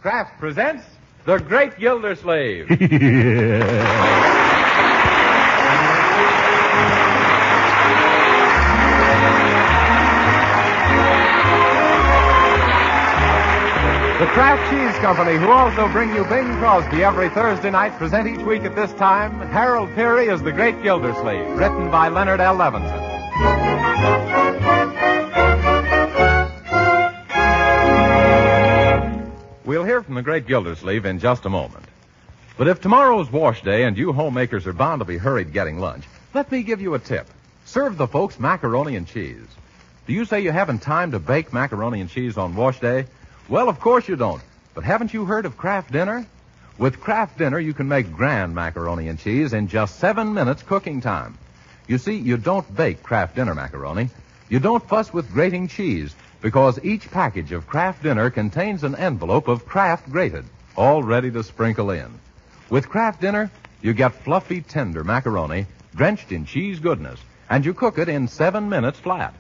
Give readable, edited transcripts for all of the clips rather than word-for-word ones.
Kraft presents The Great Gildersleeve. The Kraft Cheese Company, who also bring you Bing Crosby every Thursday night, present each week at this time Harold Peary as The Great Gildersleeve, written by Leonard L. Levinson. We'll hear from The Great Gildersleeve in just a moment. But if tomorrow's wash day and you homemakers are bound to be hurried getting lunch, let me give you a tip. Serve the folks macaroni and cheese. Do you say you haven't time to bake macaroni and cheese on wash day? Well, of course you don't. But haven't you heard of Kraft Dinner? With Kraft Dinner, you can make grand macaroni and cheese in just 7 minutes cooking time. You see, you don't bake Kraft Dinner macaroni. You don't fuss with grating cheese, because each package of Kraft Dinner contains an envelope of Kraft grated, all ready to sprinkle in. With Kraft Dinner, you get fluffy, tender macaroni drenched in cheese goodness, and you cook it in 7 minutes flat.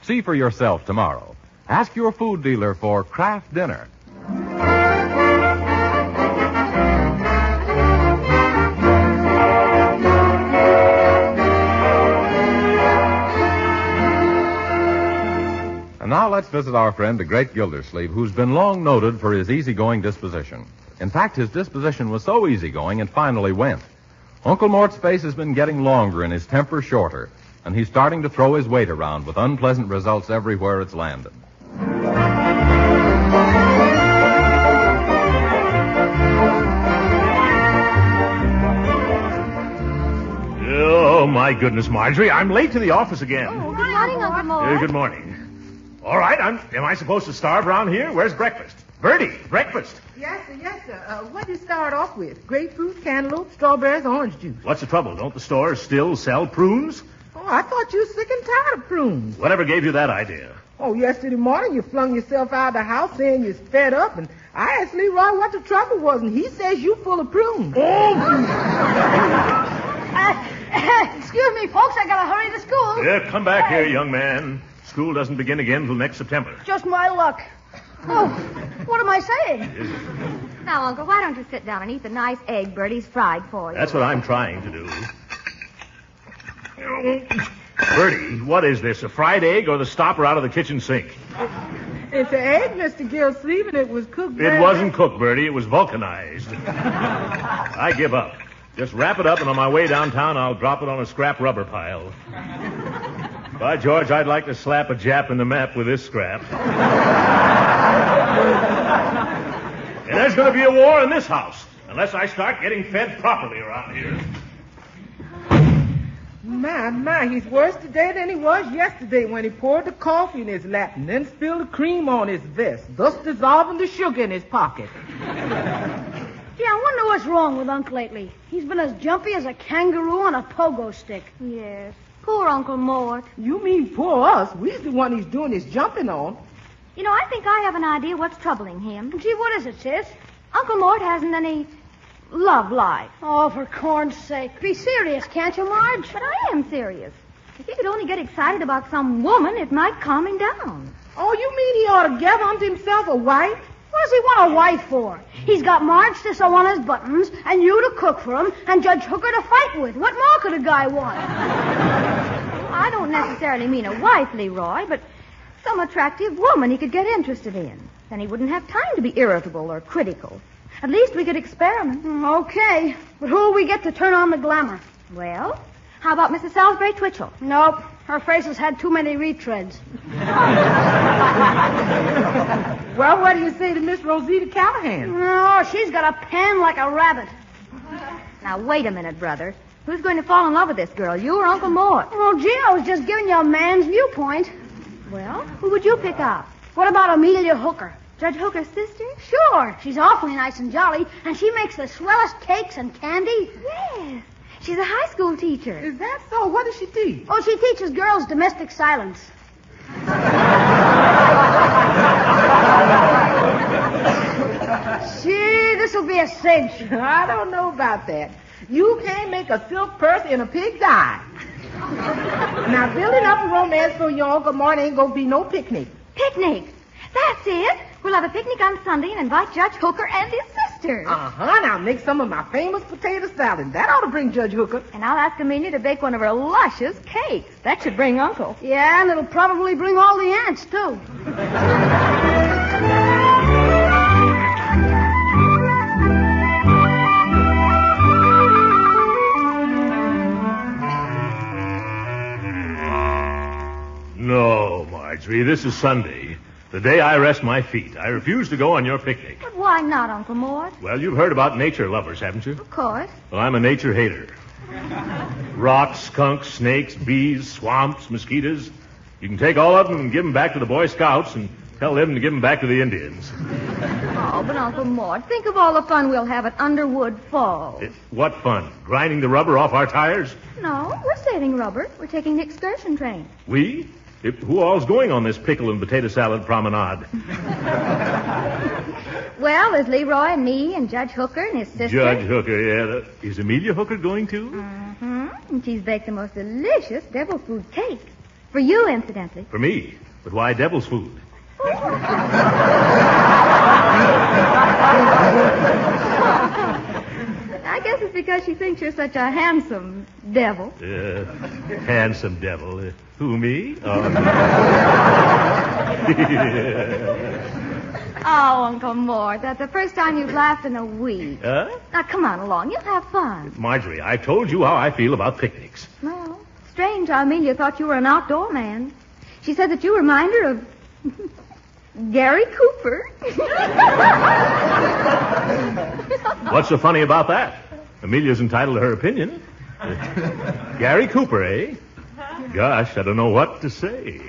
See for yourself tomorrow. Ask your food dealer for Kraft Dinner. And now let's visit our friend, the Great Gildersleeve, who's been long noted for his easygoing disposition. In fact, his disposition was so easygoing it finally went. Uncle Mort's face has been getting longer and his temper shorter, and he's starting to throw his weight around with unpleasant results everywhere it's landed. Oh, my goodness, Marjorie. I'm late to the office again. Oh, good morning, Uncle Mort. Good morning. All right, am I supposed to starve around here? Where's breakfast? Bertie, breakfast. Yes, sir. What do you start off with? Grapefruit, cantaloupe, strawberries, orange juice. What's the trouble? Don't the stores still sell prunes? Oh, I thought you were sick and tired of prunes. Whatever gave you that idea? Oh, yesterday morning you flung yourself out of the house saying you're fed up, and I asked Leroy what the trouble was, and he says you full of prunes. Excuse me, folks, I gotta hurry to school. Yeah, come back here, young man. School doesn't begin again until next September. Just my luck. Oh, what am I saying? Now, Uncle, why don't you sit down and eat the nice egg Bertie's fried for you? That's what I'm trying to do. Bertie, what is this, a fried egg or the stopper out of the kitchen sink? It's an egg, Mr. Gildersleeve, and it was cooked. It wasn't cooked, Bertie. It was vulcanized. I give up. Just wrap it up, and on my way downtown, I'll drop it on a scrap rubber pile. By George, I'd like to slap a Jap in the map with this scrap. And there's going to be a war in this house, unless I start getting fed properly around here. My, he's worse today than he was yesterday when he poured the coffee in his lap and then spilled the cream on his vest, thus dissolving the sugar in his pocket. Gee, I wonder what's wrong with Unc lately. He's been as jumpy as a kangaroo on a pogo stick. Yes. Poor Uncle Mort. You mean poor us? We're the one he's doing his jumping on. You know, I think I have an idea what's troubling him. Gee, what is it, sis? Uncle Mort hasn't any love life. Oh, for corn's sake. Be serious, can't you, Marge? But I am serious. If he could only get excited about some woman, it might calm him down. Oh, you mean he ought to gather unto himself a wife? What does he want a wife for? He's got Marge to sew on his buttons, and you to cook for him, and Judge Hooker to fight with. What more could a guy want? I don't necessarily mean a wife, Leroy, but some attractive woman he could get interested in. Then he wouldn't have time to be irritable or critical. At least we could experiment. Okay, but who'll we get to turn on the glamour? Well, how about Mrs. Salisbury Twitchell? Nope, her face has had too many retreads. Well, what do you say to Miss Rosita Callahan? Oh, she's got a pen like a rabbit. Now, wait a minute, brother. Who's going to fall in love with this girl, you or Uncle Mort? Oh, gee, I was just giving you a man's viewpoint. Well, who would you pick up? What about Amelia Hooker? Judge Hooker's sister? Sure, she's awfully nice and jolly, and she makes the swellest cakes and candy. Yes. She's a high school teacher. Is that so? What does she teach? Oh, she teaches girls domestic silence. Gee, this'll be a cinch. I don't know about that. You can't make a silk purse in a pig's eye. Now, building up a romance for your Uncle Mort ain't gonna be no picnic. Picnic? That's it. We'll have a picnic on Sunday and invite Judge Hooker and his sister. Uh-huh. Now make some of my famous potato salad. That ought to bring Judge Hooker. And I'll ask Amelia to bake one of her luscious cakes. That should bring Uncle. Yeah, and it'll probably bring all the aunts, too. No, Marjorie, this is Sunday. The day I rest my feet. I refuse to go on your picnic. But why not, Uncle Mort? Well, you've heard about nature lovers, haven't you? Of course. Well, I'm a nature hater. Rocks, skunks, snakes, bees, swamps, mosquitoes. You can take all of them and give them back to the Boy Scouts and tell them to give them back to the Indians. Oh, but Uncle Mort, think of all the fun we'll have at Underwood Falls. What fun? Grinding the rubber off our tires? No, we're saving rubber. We're taking the excursion train. We? Who all's going on this pickle and potato salad promenade? Well, there's Leroy and me and Judge Hooker and his sister. Judge Hooker, yeah. Is Amelia Hooker going too? Mm-hmm. And she's baked the most delicious devil food cake. For you, incidentally. For me? But why devil's food? I guess it's because she thinks you're such a handsome devil. Handsome devil. Who, me? Oh, Uncle Mort, that's the first time you've laughed in a week. Huh? Now, come on along. You'll have fun. Marjorie, I told you how I feel about picnics. No. Strange how Amelia thought you were an outdoor man. She said that you remind her of Gary Cooper. What's so funny about that? Amelia's entitled to her opinion. Gary Cooper, eh? Gosh, I don't know what to say.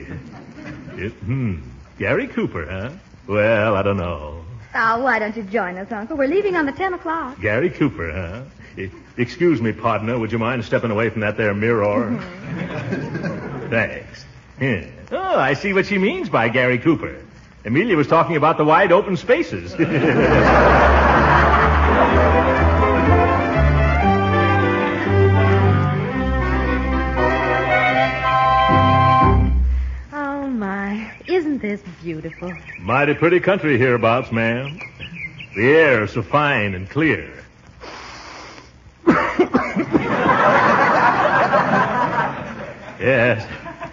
Gary Cooper, huh? Well, I don't know. Oh, why don't you join us, Uncle? We're leaving on the 10 o'clock. Gary Cooper, huh? Excuse me, partner. Would you mind stepping away from that there mirror? Thanks. Yeah. Oh, I see what she means by Gary Cooper. Amelia was talking about the wide open spaces. Oh, my. Isn't this beautiful? Mighty pretty country hereabouts, ma'am. The air is so fine and clear. Yes.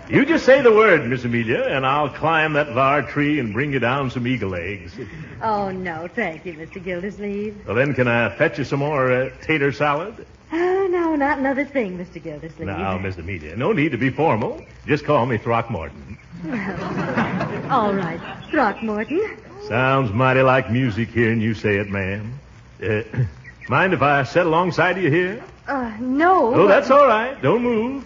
You just say the word, Miss Amelia, and I'll climb that var tree and bring you down some eagle eggs. Oh, no, thank you, Mr. Gildersleeve. Well, then, can I fetch you some more tater salad? Oh, no, not another thing, Mr. Gildersleeve. Now, Miss Amelia, no need to be formal. Just call me Throckmorton. All right, Throckmorton. Sounds mighty like music hearing you say it, ma'am. Mind if I sit alongside of you here? No. Oh, that's all right. Don't move.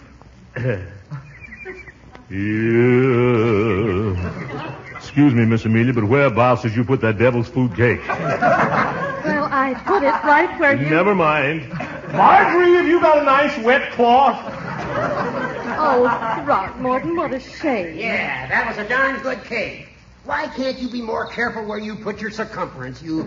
Excuse me, Miss Amelia, but whereabouts did you put that devil's food cake? Well, I put it right where you... Never mind. Marjorie, have you got a nice wet cloth? Oh, Throckmorton, what a shame. Yeah, that was a darn good cake. Why can't you be more careful where you put your circumference, you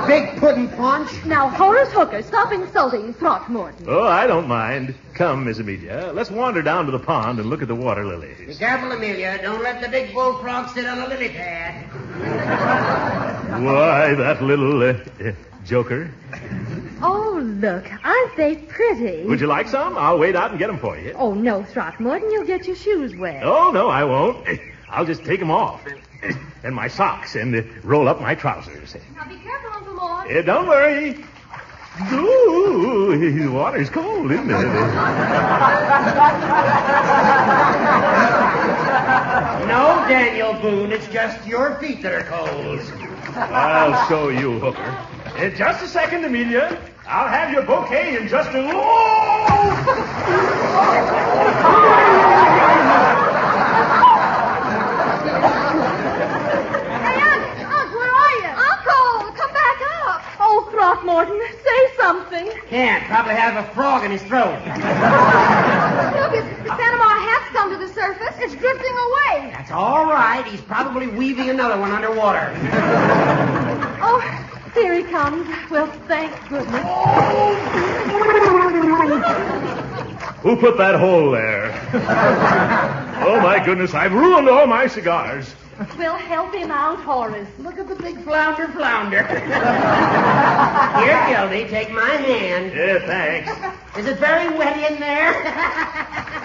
big pudding punch? Now, Horace Hooker, stop insulting Throckmorton. Oh, I don't mind. Come, Miss Amelia. Let's wander down to the pond and look at the water Be lilies. careful, Amelia. Don't let the big bullfrog sit on a lily pad. Why, that little joker. Oh, look, aren't they pretty? Would you like some? I'll wait out and get them for you. Oh, no, Throckmorton, you'll get your shoes wet. Oh, no, I won't. I'll just take them off. And my socks and roll up my trousers. Now, be careful, Uncle Mort. Don't worry. Ooh, the water's cold, isn't it? No, Daniel Boone, it's just your feet that are cold. I'll show you, Hooker. In just a second, Amelia. I'll have your bouquet in just a... Throckmorton, say something. Can't. Probably has a frog in his throat. Look, the Panama hat's come to the surface. It's drifting away. That's all right. He's probably weaving another one underwater. Oh, here he comes. Well, thank goodness. Who put that hole there? Oh, my goodness, I've ruined all my cigars. We'll help him out, Horace. Look at the big flounder. Here, Gildy, take my hand. Yeah, thanks. Is it very wet in there?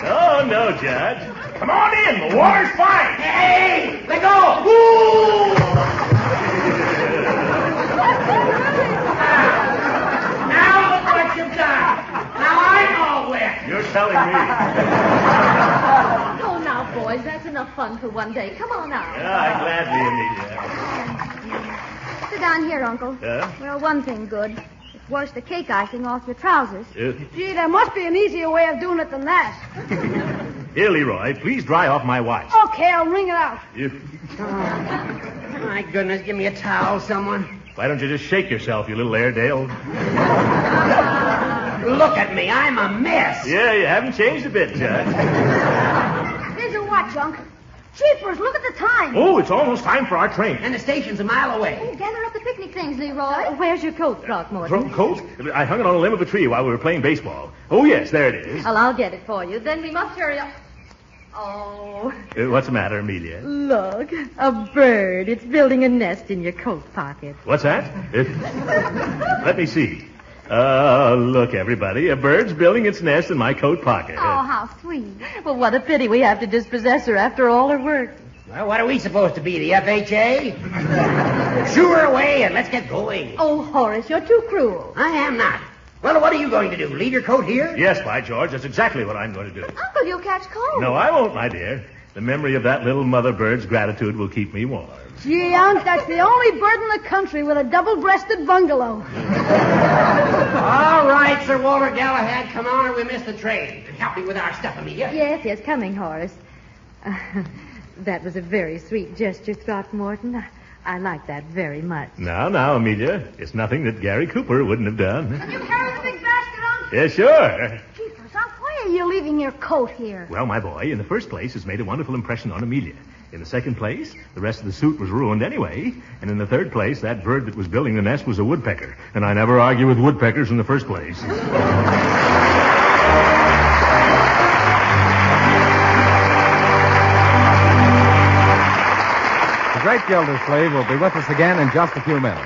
Oh, no, Judge. Come on in. The water's fine. Hey, let go. Ooh. Now look what you've done. Now I'm all wet. You're telling me. Oh, now, boys, that's enough fun for one day. Come on out. Yeah, gladly, Amelia. Sit down here, Uncle. Yeah? Well, one thing good. Just wash the cake icing off your trousers. Gee, there must be an easier way of doing it than that. Here, Leroy, please dry off my watch. Okay, I'll wring it out. My goodness, give me a towel, someone. Why don't you just shake yourself, you little Airedale? Look at me, I'm a mess. Yeah, you haven't changed a bit, Judge. Here's your watch, Unc. Jeepers, look at the time. Oh, it's almost time for our train. And the station's a mile away. Oh, gather up the picnic things, Leroy. Where's your coat, Throckmorton? Coat? I hung it on a limb of a tree while we were playing baseball. Oh, yes, there it is. Well, I'll get it for you. Then we must hurry up. Oh, What's the matter, Amelia? look. A bird. It's building a nest in your coat pocket. What's that? Let me see. Look, everybody. A bird's building its nest in my coat pocket. Oh, how sweet. Well, what a pity we have to dispossess her after all her work. Well, what are we supposed to be, the FHA? Shoo her away and let's get going. Oh, Horace, you're too cruel. I am not. Well, what are you going to do? Leave your coat here? Yes, by George, that's exactly what I'm going to do. Uncle, you'll catch cold. No, I won't, my dear. The memory of that little mother bird's gratitude will keep me warm. Gee, Unc, that's the only bird in the country with a double-breasted bungalow. All right, Sir Walter Galahad, come on or we miss the train. Help me with our stuff, Amelia. Yes, coming, Horace. That was a very sweet gesture, Throckmorton. I like that very much. Now, Amelia. It's nothing that Gary Cooper wouldn't have done. Can you carry the big basket, Unc? Yeah, sure. Jeepers, Unc, why are you leaving your coat here? Well, my boy, in the first place, it's made a wonderful impression on Amelia. In the second place, the rest of the suit was ruined anyway. And in the third place, that bird that was building the nest was a woodpecker. And I never argue with woodpeckers in the first place. The Great Gildersleeve will be with us again in just a few minutes.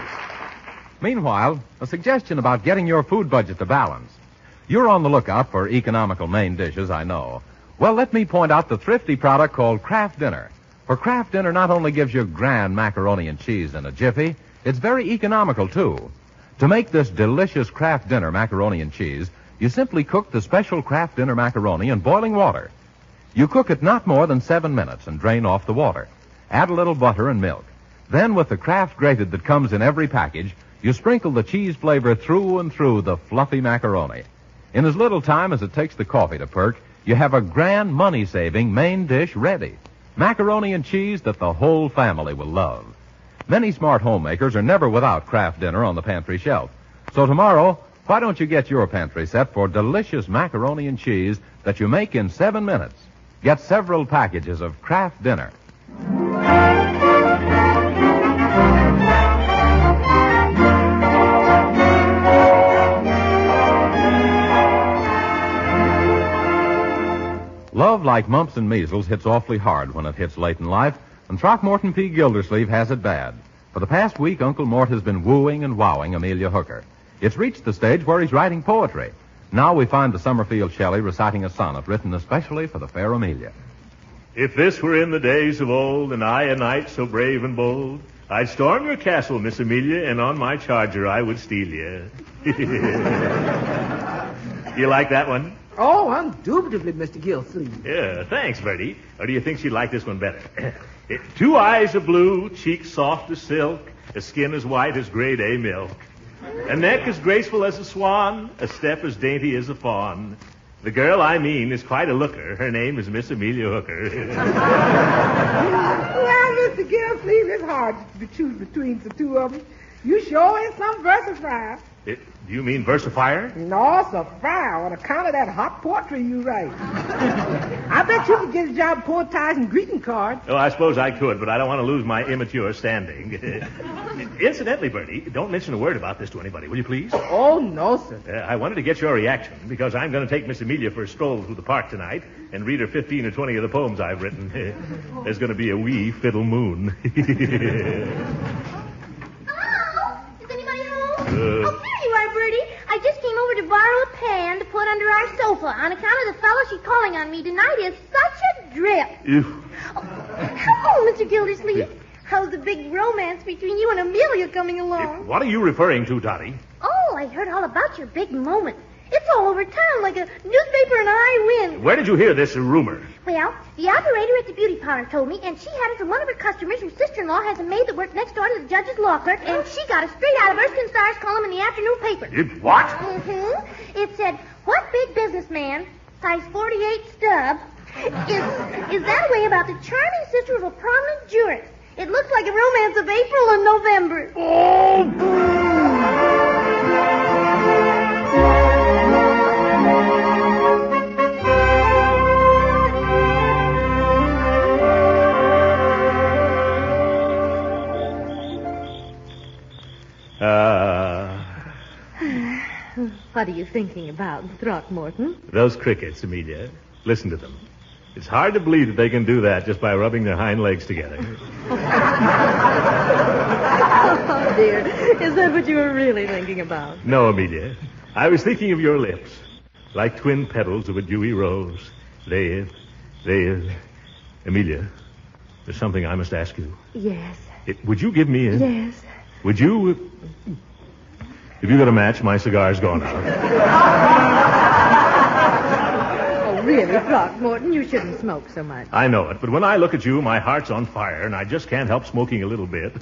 Meanwhile, a suggestion about getting your food budget to balance. You're on the lookout for economical main dishes, I know. Well, let me point out the thrifty product called Kraft Dinner. For Kraft Dinner not only gives you grand macaroni and cheese in a jiffy, it's very economical, too. To make this delicious Kraft Dinner macaroni and cheese, you simply cook the special Kraft Dinner macaroni in boiling water. You cook it not more than 7 minutes and drain off the water. Add a little butter and milk. Then, with the Kraft grated that comes in every package, you sprinkle the cheese flavor through and through the fluffy macaroni. In as little time as it takes the coffee to perk, you have a grand money-saving main dish ready. Macaroni and cheese that the whole family will love. Many smart homemakers are never without Kraft Dinner on the pantry shelf. So tomorrow, why don't you get your pantry set for delicious macaroni and cheese that you make in 7 minutes? Get several packages of Kraft Dinner. Love, like mumps and measles, hits awfully hard when it hits late in life, and Throckmorton P. Gildersleeve has it bad. For the past week, Uncle Mort has been wooing and wowing Amelia Hooker. It's reached the stage where he's writing poetry. Now we find the Summerfield Shelley reciting a sonnet written especially for the fair Amelia. If this were in the days of old, and I a knight so brave and bold, I'd storm your castle, Miss Amelia, and on my charger I would steal you. You like that one? Oh, indubitably, Mr. Gildersleeve. Yeah, thanks, Bertie. Or do you think she'd like this one better? 2 eyes of blue, cheeks soft as silk, a skin as white as grade A milk, a neck as graceful as a swan, a step as dainty as a fawn. The girl I mean is quite a looker. Her name is Miss Amelia Hooker. Well, Mr. Gildersleeve, it's hard to choose between the two of them. You sure is some versatile. Do you mean versifier? No, it's a fire on account of that hot poetry you write. I bet you could get a job poetizing greeting cards. Oh, I suppose I could, but I don't want to lose my immature standing. Incidentally, Bertie, don't mention a word about this to anybody, will you please? Oh, no, sir. I wanted to get your reaction because I'm going to take Miss Amelia for a stroll through the park tonight and read her 15 or 20 of the poems I've written. There's going to be a wee fiddle moon. Hello? Is anybody home? Oh, there you are, Bertie. I just came over to borrow a pan to put under our sofa on account of the fellow she's calling on me tonight is such a drip. Hello, Mr. Gildersleeve. How's the big romance between you and Amelia coming along? What are you referring to, Dottie? Oh, I heard all about your big moment. It's all over town like a newspaper and I win. Where did you hear this rumor? Well, the operator at the beauty parlor told me, and she had it from one of her customers whose sister-in-law has a maid that worked next door to the judge's law clerk, and she got it straight out of Erskine Starr's column in the afternoon paper. What? Mm-hmm. It said, what big businessman, size 48 stub, is that way about the charming sister of a prominent jurist? It looks like a romance of April and November. Oh, What are you thinking about, Throckmorton? Those crickets, Amelia. Listen to them. It's hard to believe that they can do that just by rubbing their hind legs together. Oh, dear. Is that what you were really thinking about? No, Amelia. I was thinking of your lips, like twin petals of a dewy rose. They... Amelia, there's something I must ask you. Yes. Would you give me a... Yes. Would you... Have you got a match? My cigar's gone out. Oh, really, Throckmorton, you shouldn't smoke so much. I know it, but when I look at you, my heart's on fire, and I just can't help smoking a little bit.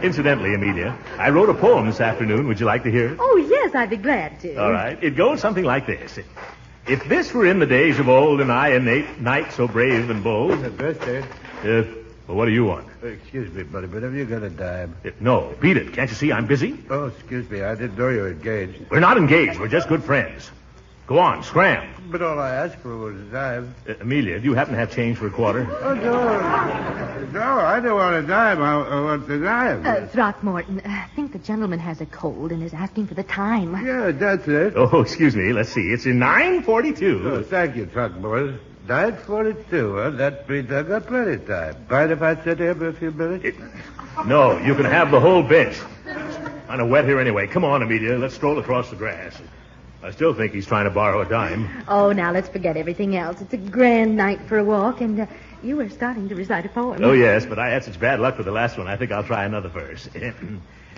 Incidentally, Amelia, I wrote a poem this afternoon. Would you like to hear it? Oh, yes, I'd be glad to. All right. It goes something like this. If this were in the days of old, and I a knight so brave and bold... Well, what do you want? Excuse me, buddy, but have you got a dime? No, beat it. Can't you see I'm busy? Oh, excuse me. I didn't know you were engaged. We're not engaged. We're just good friends. Go on, scram. But all I asked for was a dime. Amelia, do you happen to have change for a quarter? Oh, no. No, I don't want a dime. I want the dime. Throckmorton, I think the gentleman has a cold and is asking for the time. Yeah, that's it. Oh, excuse me. Let's see. It's in 9:42. Oh, thank you, Throckmorton. 9:42, huh? That means I've got plenty of time. Mind if I sit here for a few minutes? No, you can have the whole bench. Kind of wet here anyway. Come on, Amelia. Let's stroll across the grass. I still think he's trying to borrow a dime. Oh, now let's forget everything else. It's a grand night for a walk, and you were starting to recite a poem. Oh, yes, but I had such bad luck with the last one. I think I'll try another verse.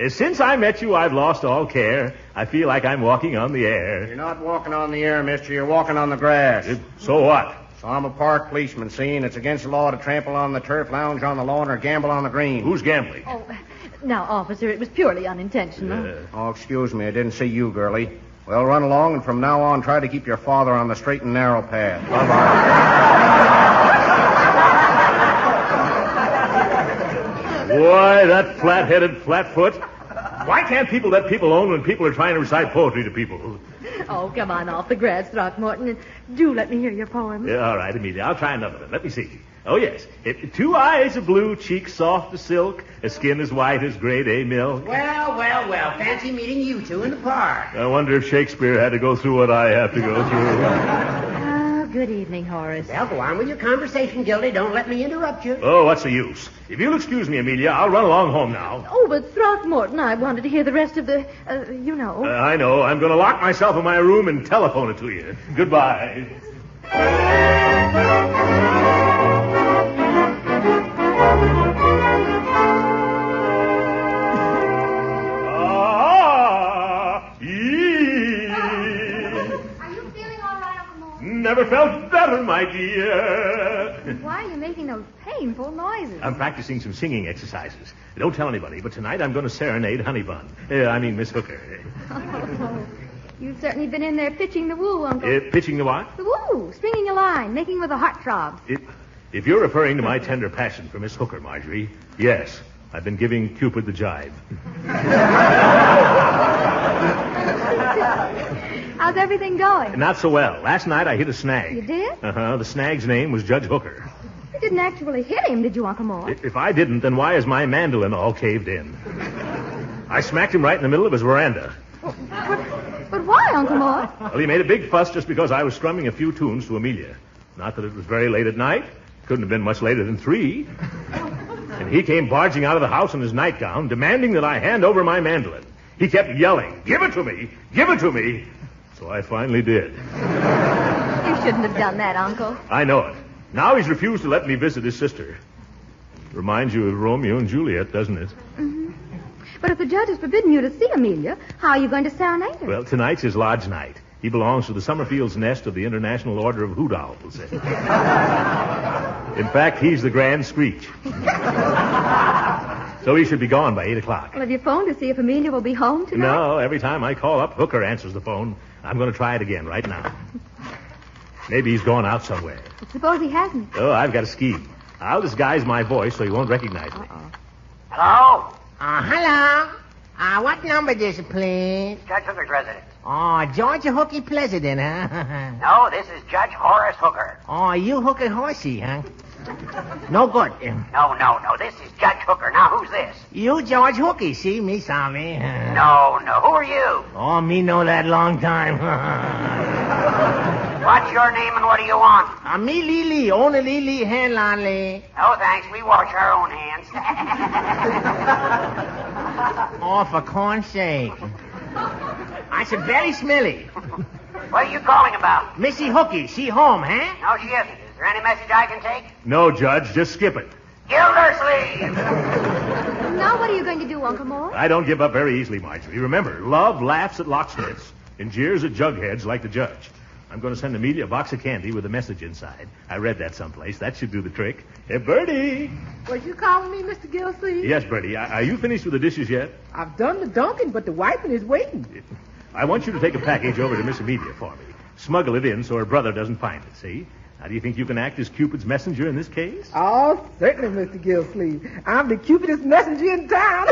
Since I met you, I've lost all care. I feel like I'm walking on the air. You're not walking on the air, mister. You're walking on the grass. So what? So I'm a park policeman, see, and it's against the law to trample on the turf, lounge on the lawn, or gamble on the green. Who's gambling? Oh, now, officer, it was purely unintentional. Oh, excuse me. I didn't see you, girlie. Well, run along, and from now on, try to keep your father on the straight and narrow path. Bye-bye. Boy, that flat-headed flatfoot. Why can't people let people alone when people are trying to recite poetry to people? Oh, come on off the grass, Throckmorton, and do let me hear your poem. Yeah, all right, Amelia. I'll try another one. Let me see. Oh, yes. 2 eyes of blue, cheeks soft as silk, a skin as white as grade A milk. Well. Fancy meeting you two in the park. I wonder if Shakespeare had to go through what I have to go through. Oh, good evening, Horace. Well, go on with your conversation, Gildy. Don't let me interrupt you. Oh, what's the use? If you'll excuse me, Amelia, I'll run along home now. Oh, but Throckmorton, I wanted to hear the rest of the, I know. I'm going to lock myself in my room and telephone it to you. Goodbye. Never felt better, my dear. Why are you making those painful noises? I'm practicing some singing exercises. Don't tell anybody, but tonight I'm going to serenade Honeybun. Miss Hooker. Oh, you've certainly been in there pitching the woo, Uncle. Pitching the what? The woo, stringing a line, making with a heart throb. If you're referring to my tender passion for Miss Hooker, Marjorie, yes. I've been giving Cupid the jive. How's everything going? Not so well. Last night I hit a snag. You did? Uh-huh. The snag's name was Judge Hooker. You didn't actually hit him, did you, Uncle Mort? If I didn't, then why is my mandolin all caved in? I smacked him right in the middle of his veranda. But why, Uncle Mort? Well, he made a big fuss just because I was strumming a few tunes to Amelia. Not that it was very late at night. Couldn't have been much later than 3. And he came barging out of the house in his nightgown, demanding that I hand over my mandolin. He kept yelling, "Give it to me! Give it to me!" So I finally did. You shouldn't have done that, Uncle. I know it. Now he's refused to let me visit his sister. Reminds you of Romeo and Juliet, doesn't it? Mm-hmm. But if the judge has forbidden you to see Amelia, how are you going to serenade her? Well, tonight's his lodge night. He belongs to the Summerfield's Nest of the International Order of Hoot Owls. In fact, he's the Grand Screech. So he should be gone by 8 o'clock. Well, have you phoned to see if Amelia will be home tonight? No, every time I call up, Hooker answers the phone. I'm going to try it again right now. Maybe he's gone out somewhere. But suppose he hasn't. Oh, I've got a scheme. I'll disguise my voice so he won't recognize me. Hello? Hello. What number is it, please? Judge Hooker's residence. Oh, Georgia Hooky President, huh? No, this is Judge Horace Hooker. Oh, you Hooker Horsey, huh? No good. No. This is Judge Hooker. Now, who's this? You George Hooky, see me, sorry. No. Who are you? Oh, me know that long time. What's your name and what do you want? Me Lily, only Lily Henley. No, thanks. We wash our own hands. Oh, for corn's sake. I said very smelly. What are you calling about? Missy Hooky, she home, huh? No, she isn't. Is there any message I can take? No, Judge, just skip it. Gildersleeve! Now what are you going to do, Uncle Mort? I don't give up very easily, Marjorie. Remember, love laughs at locksmiths and jeers at jugheads like the judge. I'm going to send Amelia a box of candy with a message inside. I read that someplace. That should do the trick. Hey, Bertie! Was you calling me, Mr. Gildersleeve? Yes, Bertie. Are you finished with the dishes yet? I've done the dunking, but the wiping is waiting. I want you to take a package over to Miss Amelia for me. Smuggle it in so her brother doesn't find it, see? Now, do you think you can act as Cupid's messenger in this case? Oh, certainly, Mr. Gildersleeve. I'm the cupidest messenger in town.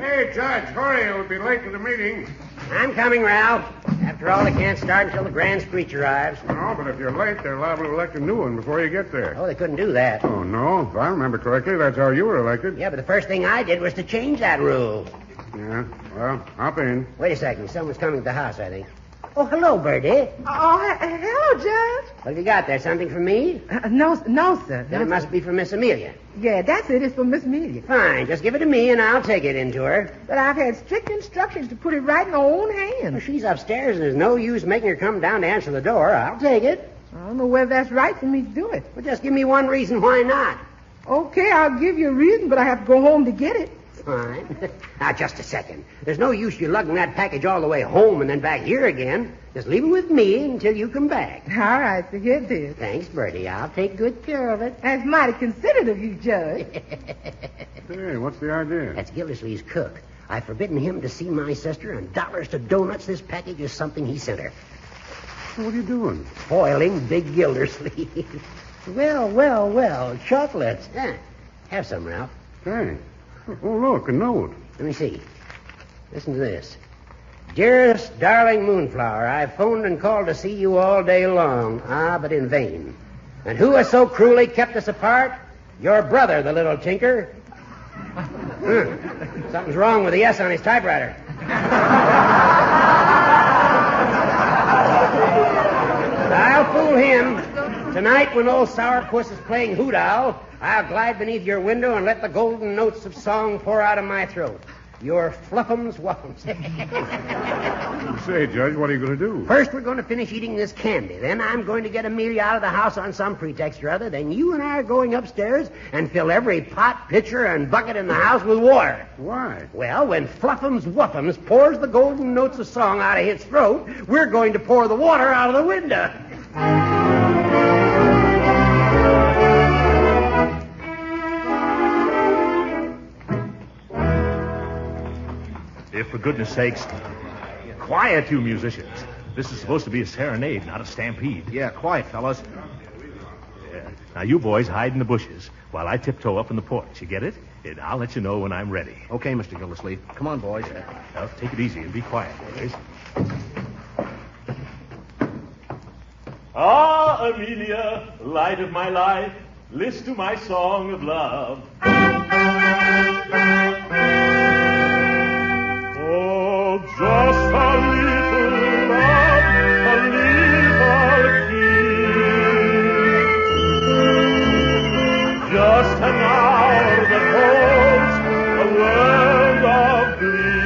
Hey, Judge, hurry. We'll be late to the meeting. I'm coming, Ralph. After all, they can't start until the Grand Screech arrives. No, but if you're late, they're liable to elect a new one before you get there. Oh, they couldn't do that. Oh, no. If I remember correctly, that's how you were elected. Yeah, but the first thing I did was to change that rule. Yeah, well, hop in. Wait a second. Someone's coming to the house, I think. Oh, hello, Bertie. Oh, hello, Judge. What have you got there? Something for me? No, sir. Then it must be for Miss Amelia. Yeah, that's it. It's for Miss Amelia. Fine. Just give it to me, and I'll take it into her. But I've had strict instructions to put it right in her own Well, hands. she's upstairs, and there's no use making her come down to answer the door. I'll take it. I don't know whether that's right for me to do it. Well, just give me one reason why not. Okay, I'll give you a reason, but I have to go home to get it. Fine. Now, just a second. There's no use you lugging that package all the way home and then back here again. Just leave it with me until you come back. All right, so here it is. Thanks, Bertie. I'll take good care of it. That's mighty considerate of you, Judge. Hey, what's the idea? That's Gildersleeve's cook. I've forbidden him to see my sister, and dollars to donuts, this package is something he sent her. So what are you doing? Foiling Big Gildersleeve. Well. Chocolates. Have some, Ralph. Hey. Oh, look, a note. Let me see. Listen to this. Dearest darling Moonflower, I've phoned and called to see you all day long. But in vain. And who has so cruelly kept us apart? Your brother, the little tinker. Something's wrong with the S on his typewriter. I'll fool him. Tonight, when old Sourpuss is playing Hoot Owl, I'll glide beneath your window and let the golden notes of song pour out of my throat. Your fluffums wuffums. Say, Judge, what are you going to do? First, we're going to finish eating this candy. Then I'm going to get Amelia out of the house on some pretext or other. Then you and I are going upstairs and fill every pot, pitcher, and bucket in the house with water. Why? Well, when Fluffums Wuffums pours the golden notes of song out of his throat, we're going to pour the water out of the window. for goodness sakes, quiet, you musicians. This is supposed to be a serenade, not a stampede. Yeah, quiet, fellas. Yeah. Now, you boys hide in the bushes while I tiptoe up on the porch. You get it? And I'll let you know when I'm ready. Okay, Mr. Gildersleeve. Come on, boys. Now, take it easy and be quiet, boys. Ah, Amelia, light of my life, list to my song of love. Oh, just a little love, a little kiss. Just an hour that holds a world of bliss.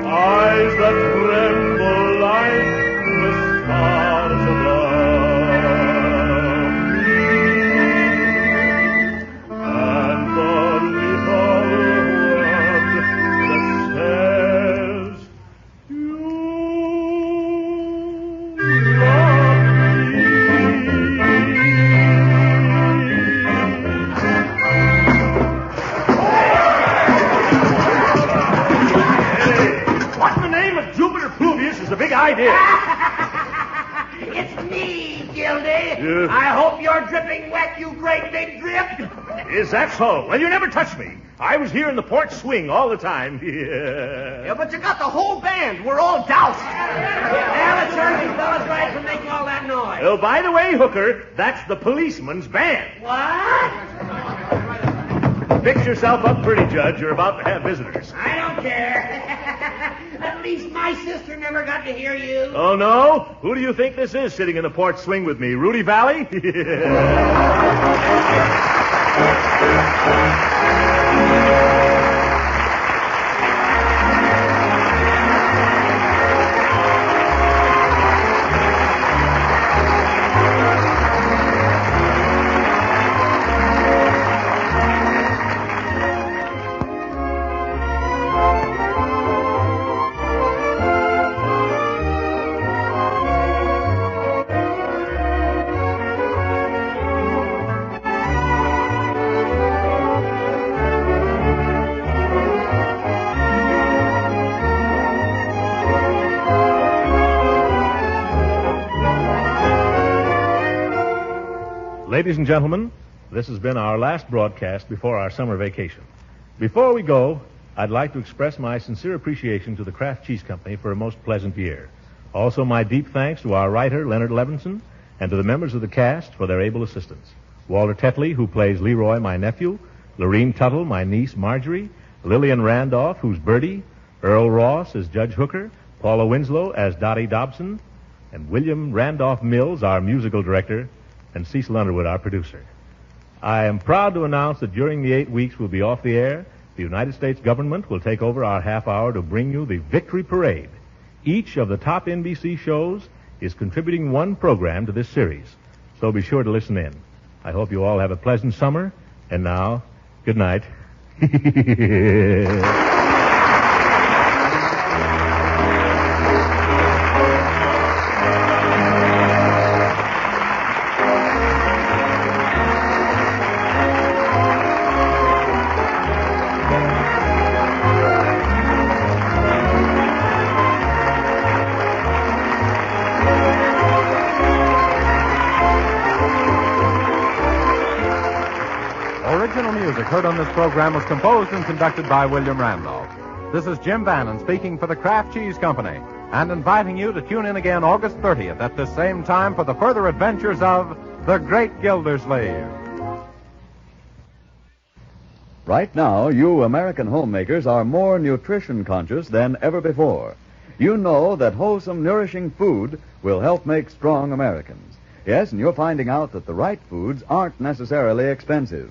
Eyes that tremble like the stars above me. And the little word that says you love me. What in the name of Jupiter Pluvius is the big idea? It's me, Gildy. I hope you're dripping wet, you great big drip. Is that so? Well, you never touched me. I was here in the porch swing all the time. Yeah, but you got the whole band. We're all doused. Well, it serves you fellas right for making all that noise. Oh, by the way, Hooker, that's the policeman's band. What? Fix yourself up pretty, Judge. You're about to have visitors. I don't care. At least my sister never got to hear you. Oh, no? Who do you think this is sitting in the porch swing with me? Rudy Valley? Ladies and gentlemen, this has been our last broadcast before our summer vacation. Before we go, I'd like to express my sincere appreciation to the Kraft Cheese Company for a most pleasant year. Also, my deep thanks to our writer, Leonard Levinson, and to the members of the cast for their able assistance. Walter Tetley, who plays Leroy, my nephew, Lorene Tuttle, my niece, Marjorie, Lillian Randolph, who's Bertie, Earl Ross as Judge Hooker, Paula Winslow as Dottie Dobson, and William Randolph Mills, our musical director, and Cecil Underwood, our producer. I am proud to announce that during the 8 weeks we'll be off the air, the United States government will take over our half hour to bring you the Victory Parade. Each of the top NBC shows is contributing one program to this series, so be sure to listen in. I hope you all have a pleasant summer, and now, good night. Original music heard on this program was composed and conducted by William Randolph. This is Jim Bannon speaking for the Kraft Cheese Company and inviting you to tune in again August 30th at this same time for the further adventures of the Great Gildersleeve. Right now, you American homemakers are more nutrition conscious than ever before. You know that wholesome, nourishing food will help make strong Americans. Yes, and you're finding out that the right foods aren't necessarily expensive.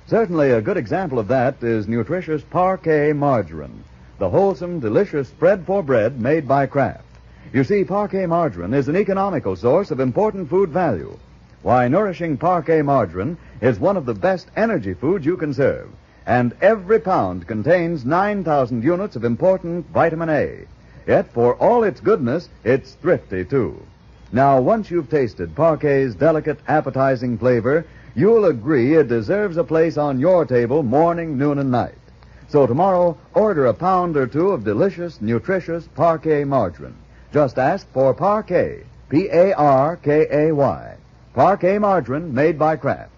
Certainly a good example of that is nutritious Parquet margarine, the wholesome, delicious spread for bread made by Kraft. You see, Parquet margarine is an economical source of important food value. Why, nourishing Parquet margarine is one of the best energy foods you can serve. And every pound contains 9,000 units of important vitamin A. Yet, for all its goodness, it's thrifty, too. Now, once you've tasted Parquet's delicate, appetizing flavor, you'll agree it deserves a place on your table morning, noon, and night. So tomorrow, order a pound or two of delicious, nutritious Parquet margarine. Just ask for Parquet, Parkay. Parquet margarine made by Kraft.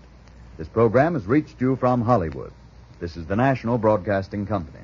This program has reached you from Hollywood. This is the National Broadcasting Company.